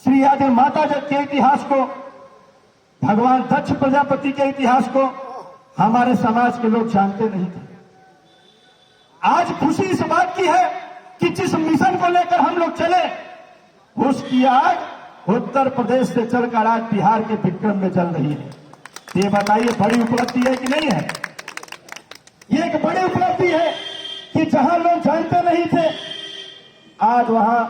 श्री आदि माता के इतिहास को, भगवान दक्ष प्रजापति के इतिहास को हमारे समाज के लोग जानते नहीं थे। आज खुशी इस बात की है कि जिस मिशन को लेकर हम लोग चले, उसकी आग उत्तर प्रदेश से चलकर आज बिहार के विक्रम में चल रही है। ये बताइए बड़ी उपलब्धि है कि नहीं है? ये एक बड़ी उपलब्धि है कि जहां लोग जानते नहीं थे, आज वहां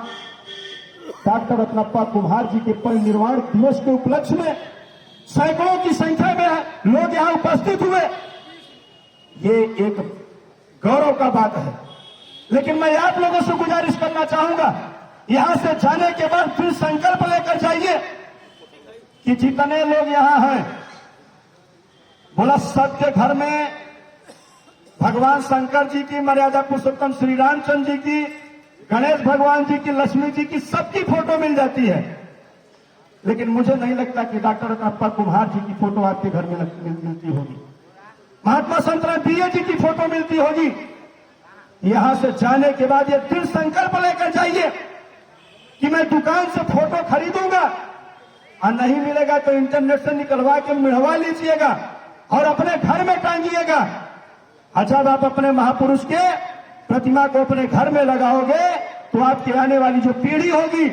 डॉक्टर रत्नप्पा कुम्हार जी के परिनिर्वाण दिवस के उपलक्ष्य में सैकड़ों की संख्या में लोग यहां उपस्थित हुए। ये एक गौरव का बात है। लेकिन मैं आप लोगों से गुजारिश करना चाहूंगा, यहां से जाने के बाद फिर संकल्प लेकर जाइए कि जितने लोग यहां हैं, बोला सबके घर में भगवान शंकर जी की, मर्यादा पुरुषोत्तम श्री रामचंद्र जी की, गणेश भगवान जी की, लक्ष्मी जी की, सबकी फोटो मिल जाती है। लेकिन मुझे नहीं लगता कि डॉक्टर रत्नप्पा कुम्हार जी की फोटो आपके घर में मिलती होगी, महात्मा संतराम बीए जी की फोटो मिलती होगी। यहां से जाने के बाद ये दृढ़ संकल्प लेकर जाइए कि मैं दुकान से फोटो खरीदूंगा, और नहीं मिलेगा तो इंटरनेट से निकलवा के मिढ़वा लीजिएगा और अपने घर में टांगिएगा। जब आप अपने महापुरुष के प्रतिमा को अपने घर में लगाओगे तो आपकी आने वाली जो पीढ़ी होगी,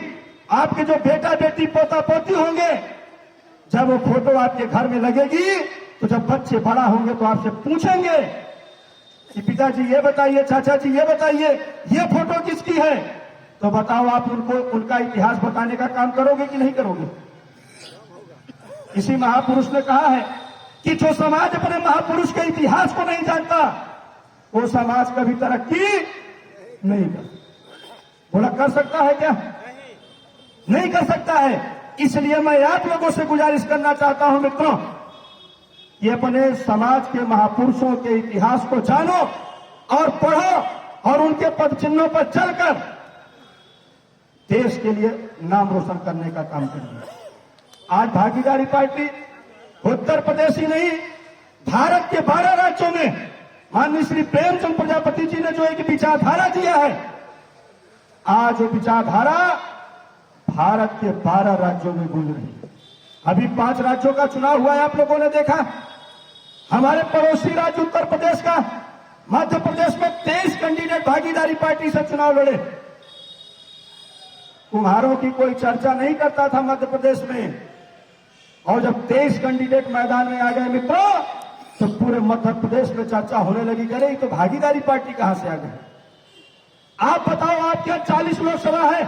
आपके जो बेटा बेटी पोता पोती होंगे, जब वो फोटो आपके घर में लगेगी तो जब बच्चे बड़ा होंगे तो आपसे पूछेंगे कि पिताजी ये बताइए, चाचा जी ये बताइए, ये फोटो किसकी है? तो बताओ आप उनको उनका इतिहास बताने का काम करोगे कि नहीं करोगे? इसी महापुरुष ने कहा है कि जो समाज अपने महापुरुष के इतिहास को नहीं जानता, वो समाज कभी तरक्की नहीं कर। बोला कर सकता है क्या? नहीं कर सकता है। इसलिए मैं आप लोगों से गुजारिश करना चाहता हूं मित्रों, ये अपने समाज के महापुरुषों के इतिहास को जानो और पढ़ो और उनके पद चिन्हों पर चलकर देश के लिए नाम रोशन करने का काम करिए। आज भागीदारी पार्टी उत्तर प्रदेश ही नहीं, भारत के 12 राज्यों में माननीय श्री प्रेमचंद प्रजापति जी ने जो एक विचारधारा दिया है, आज वो विचारधारा भारत के 12 राज्यों में गूंज रही है। अभी 5 राज्यों का चुनाव हुआ है, आप लोगों ने देखा। हमारे पड़ोसी राज्य उत्तर प्रदेश का, मध्य प्रदेश में 23 कैंडिडेट भागीदारी पार्टी से चुनाव लड़े। कुम्हारों की कोई चर्चा नहीं करता था मध्य प्रदेश में, और जब 23 कैंडिडेट मैदान में आ गए मित्रों, तो पूरे मध्य प्रदेश में चर्चा होने लगी, करे तो भागीदारी पार्टी कहां से आ गई? आप बताओ, आपके यहाँ 40 लोकसभा है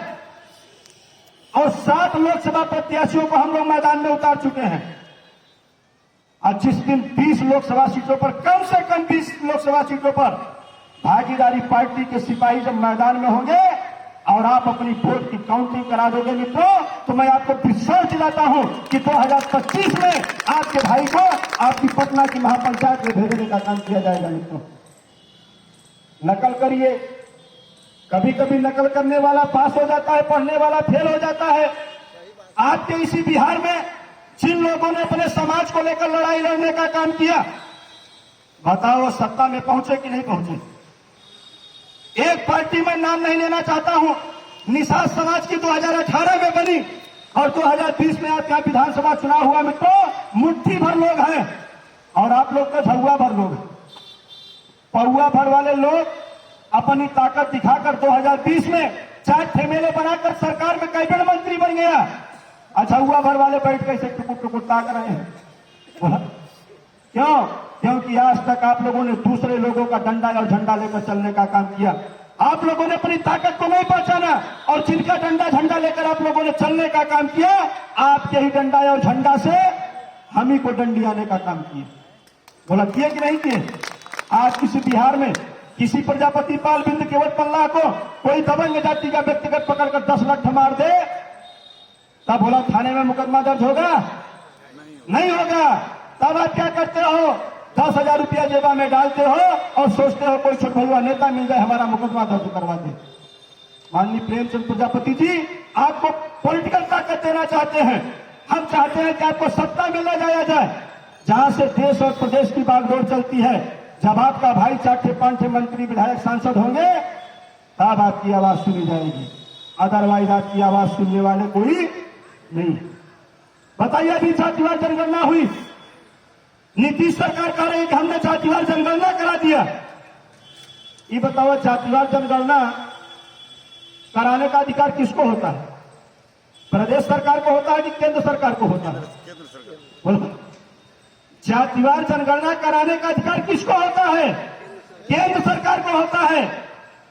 और 7 लोकसभा प्रत्याशियों को हम लोग मैदान में उतार चुके हैं। और जिस दिन 20 लोकसभा सीटों पर, कम से कम 20 लोकसभा सीटों पर भागीदारी पार्टी के सिपाही जब मैदान में होंगे और आप अपनी वोट की काउंटिंग करा दोगे मित्रों, तो मैं आपको विश्वास दिलाता हूं कि 2025 में आपके भाई को आपकी पटना की महापंचायत में भेजने का काम किया जाएगा। मित्रों, नकल करिए। कभी कभी नकल करने वाला पास हो जाता है, पढ़ने वाला फेल हो जाता है। आपके इसी बिहार में जिन लोगों ने अपने समाज को लेकर लड़ाई लड़ने का काम किया, बताओ वो सत्ता में पहुंचे कि नहीं पहुंचे? एक पार्टी में नाम नहीं लेना चाहता हूं, निषाद समाज की 2018 में बनी और 2020 में आपके यहां विधानसभा चुनाव हुआ मित्रों, मुट्ठी भर लोग हैं और आप लोग तो झुआ भर लोग हैं। पौआ भर वाले लोग अपनी ताकत दिखाकर 2020 में 4 ठेमेले बनाकर सरकार में कैबिनेट मंत्री बन गया। अच्छा, हुआ भर वाले बैठ कैसे टुकुर टुकुर ताक रहे हैं? क्यों? क्योंकि आज तक आप लोगों ने दूसरे लोगों का डंडा और झंडा लेकर चलने का काम किया। आप लोगों ने अपनी ताकत को नहीं पहचाना और जिनका डंडा झंडा लेकर आप लोगों ने चलने का काम किया, आपके ही डंडा और झंडा से हम ही को डंडी आने का काम किया। बोला किए कि नहीं किए? आज किसी बिहार में किसी प्रजापति पाल बिंद केवट पल्ला को कोई दबंग जाति का व्यक्तिगत पकड़कर 10 लाख मार दे, तब बोला थाने में मुकदमा दर्ज होगा? नहीं होगा। तब आप क्या करते हो? 10,000 रुपया जेबा में डालते हो और सोचते हो कोई छोटा नेता मिल जाए, हमारा मुकदमा दर्ज करवा दे। माननीय प्रेमचंद प्रजापति जी आपको पॉलिटिकल ताकत देना चाहते हैं। हम चाहते हैं कि आपको सत्ता में ले जाया जाए, जहां से देश और प्रदेश की बागडोर चलती है। जब आपका भाई 4-5 मंत्री विधायक सांसद होंगे, तब आपकी आवाज सुनी जाएगी। अदरवाइज आपकी आवाज सुनने वाले कोई नहीं। बताइए, अभी जातिवार जनगणना हुई, नीतीश सरकार कह रही है कि हमने जातिवार जनगणना करा दिया। ये बताओ, जातिवार जनगणना कराने का अधिकार किसको होता है? प्रदेश सरकार को होता है कि केंद्र सरकार को होता है? बोलो, जातिवार जनगणना कराने का अधिकार किसको होता है? केंद्र सरकार को होता है।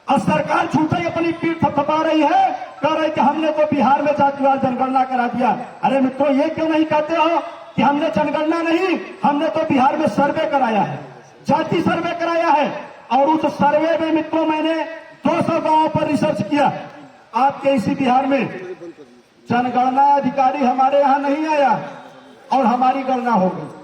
और सरकार झूठे अपनी पीठ थपथपा रही है, कह रही कि हमने तो बिहार में जातिवार जनगणना करा दिया। अरे मित्रों, ये क्यों नहीं कहते हो कि हमने जनगणना नहीं, हमने तो बिहार में सर्वे कराया है, जाति सर्वे कराया है। और उस सर्वे में मित्रों मैंने 200 गांवों पर रिसर्च किया। आपके इसी बिहार में जनगणना अधिकारी हमारे यहां नहीं आया और हमारी गणना हो गई।